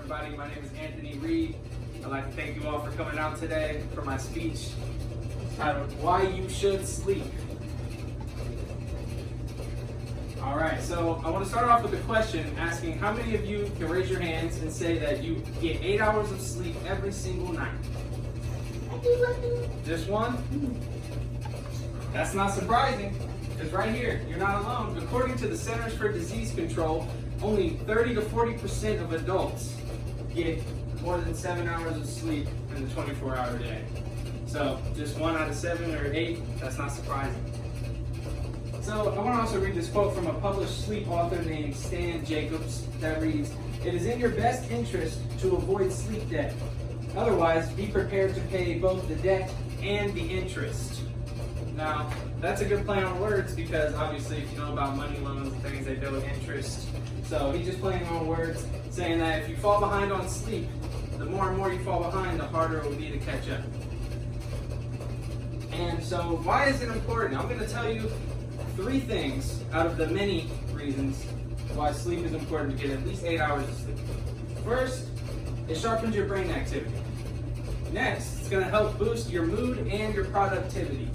everybody. My name is Anthony Reed. I'd like to thank you all for coming out today for my speech titled, Why You Should Sleep. All right, so I want to start off with a question asking how many of you can raise your hands and say that you get 8 hours of sleep every single night? Just one? That's not surprising, because right here, you're not alone. According to the Centers for Disease Control, only 30 to 40% of adults get more than 7 hours of sleep in the 24-hour day. So just 1 out of 7 or 8, that's not surprising. So I want to also read this quote from a published sleep author named Stan Jacobs that reads, "It is in your best interest to avoid sleep debt. Otherwise, be prepared to pay both the debt and the interest." Now, that's a good play on words because obviously if you know about money loans and things, they deal with interest. So he's just playing on words, saying that if you fall behind on sleep, the more and more you fall behind, the harder it will be to catch up. And so why is it important? I'm going to tell you 3 things out of the many reasons why sleep is important to get at least 8 hours of sleep. First, it sharpens your brain activity. Next, it's going to help boost your mood and your productivity.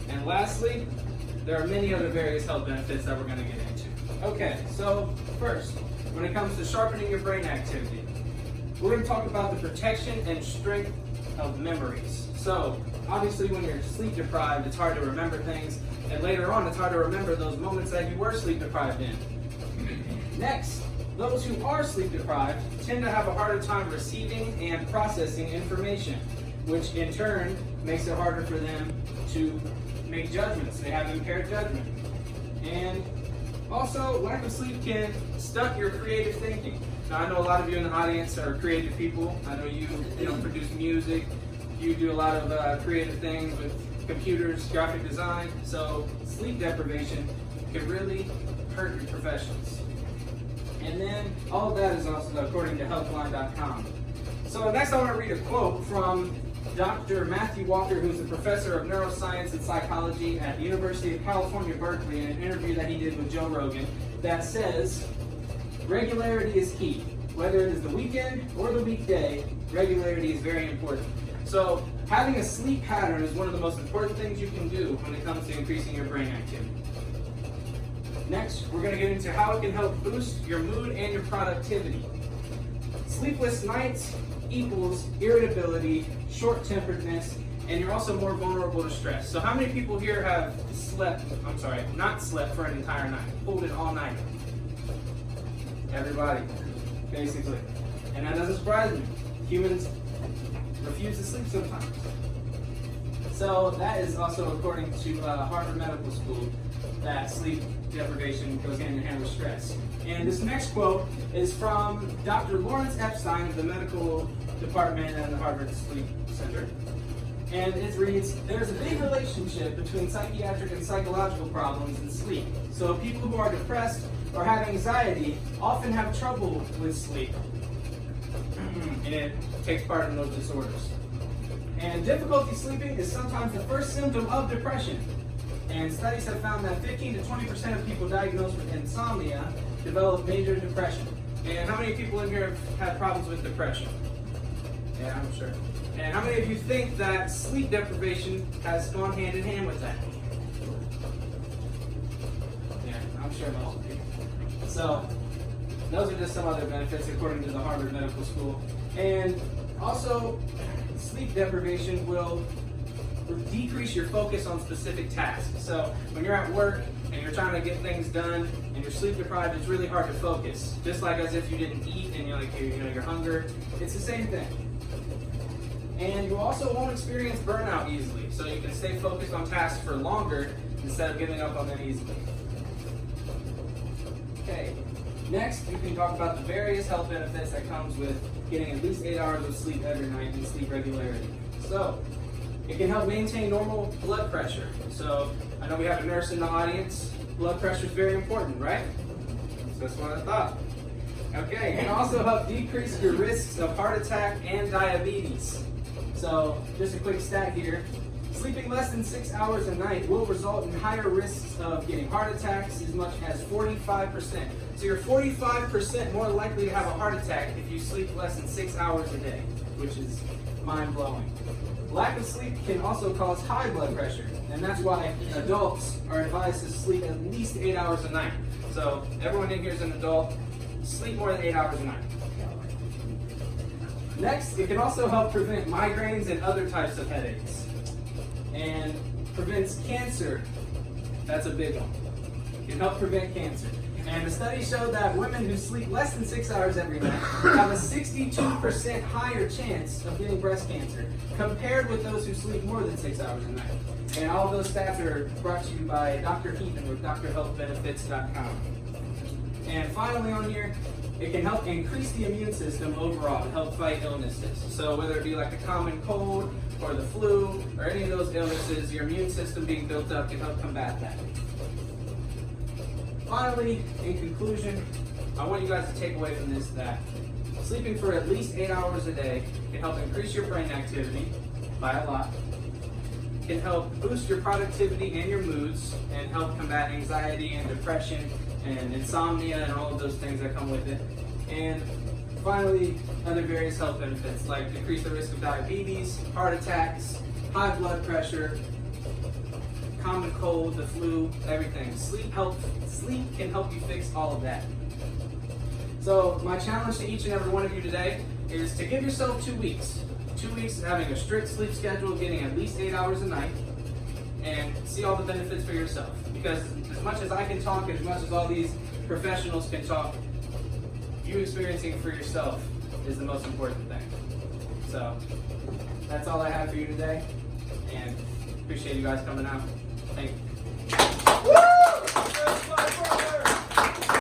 And lastly, there are many other various health benefits that we're going to get into. Okay, so first, when it comes to sharpening your brain activity, we're going to talk about the protection and strength of memories. So, obviously when you're sleep deprived, it's hard to remember things, and later on it's hard to remember those moments that you were sleep deprived in. Next, those who are sleep deprived tend to have a harder time receiving and processing information, which in turn makes it harder for them to make judgments. They have impaired judgment. And also, lack of sleep can stunt your creative thinking. Now, I know a lot of you in the audience are creative people. I know you produce music. You do a lot of creative things with computers, graphic design. So sleep deprivation can really hurt your professions. And then all of that is also according to Healthline.com. So next I want to read a quote from Dr. Matthew Walker, who's a professor of neuroscience and psychology at the University of California, Berkeley, in an interview that he did with Joe Rogan, that says, "Regularity is key. Whether it is the weekend or the weekday, regularity is very important." So having a sleep pattern is one of the most important things you can do when it comes to increasing your brain activity. Next, we're going to get into how it can help boost your mood and your productivity. Sleepless nights equals irritability, short-temperedness, and you're also more vulnerable to stress. So how many people here have not slept for an entire night, pulled it all night? Everybody, basically. And that doesn't surprise me. Humans refuse to sleep sometimes. So that is also according to Harvard Medical School, that sleep deprivation goes hand in hand with stress. And this next quote is from Dr. Lawrence Epstein of the medical department at the Harvard Sleep Center. And it reads, "There's a big relationship between psychiatric and psychological problems and sleep. So people who are depressed or have anxiety often have trouble with sleep." And it takes part in those disorders. And difficulty sleeping is sometimes the first symptom of depression. And studies have found that 15 to 20% of people diagnosed with insomnia develop major depression. And how many people in here have had problems with depression? Yeah, I'm sure. And how many of you think that sleep deprivation has gone hand in hand with that? Yeah, I'm sure most of you. So, those are just some other benefits according to the Harvard Medical School. And also, sleep deprivation will decrease your focus on specific tasks. So when you're at work and you're trying to get things done and you're sleep deprived, it's really hard to focus. Just like as if you didn't eat and you're hunger. It's the same thing. And you also won't experience burnout easily, so you can stay focused on tasks for longer instead of giving up on them easily. Okay. Next, we can talk about the various health benefits that comes with getting at least 8 hours of sleep every night and sleep regularity. So, it can help maintain normal blood pressure. So, I know we have a nurse in the audience. Blood pressure is very important, right? So that's what I thought. Okay, it can also help decrease your risks of heart attack and diabetes. So, just a quick stat here. Sleeping less than 6 hours a night will result in higher risks of getting heart attacks as much as 45%. So you're 45% more likely to have a heart attack if you sleep less than 6 hours a day, which is mind-blowing. Lack of sleep can also cause high blood pressure, and that's why adults are advised to sleep at least 8 hours a night. So everyone in here is an adult, sleep more than 8 hours a night. Next, it can also help prevent migraines and other types of headaches. And prevents cancer. That's a big one. It can help prevent cancer. And the study showed that women who sleep less than 6 hours every night have a 62% higher chance of getting breast cancer compared with those who sleep more than 6 hours a night. And all of those stats are brought to you by Dr. Heathen with drhealthbenefits.com. And finally on here, it can help increase the immune system overall to help fight illnesses. So whether it be like a common cold or the flu or any of those illnesses, your immune system being built up can help combat that. Finally, in conclusion, I want you guys to take away from this that sleeping for at least 8 hours a day can help increase your brain activity by a lot, can help boost your productivity and your moods, and help combat anxiety and depression and insomnia and all of those things that come with it. And finally, other various health benefits like decrease the risk of diabetes, heart attacks, high blood pressure, common cold, the flu, everything. Sleep can help you fix all of that. So my challenge to each and every one of you today is to give yourself 2 weeks. 2 weeks of having a strict sleep schedule, getting at least 8 hours a night, and see all the benefits for yourself. Because as much as I can talk and as much as all these professionals can talk, you experiencing it for yourself is the most important thing. So that's all I have for you today, and appreciate you guys coming out. Thank you.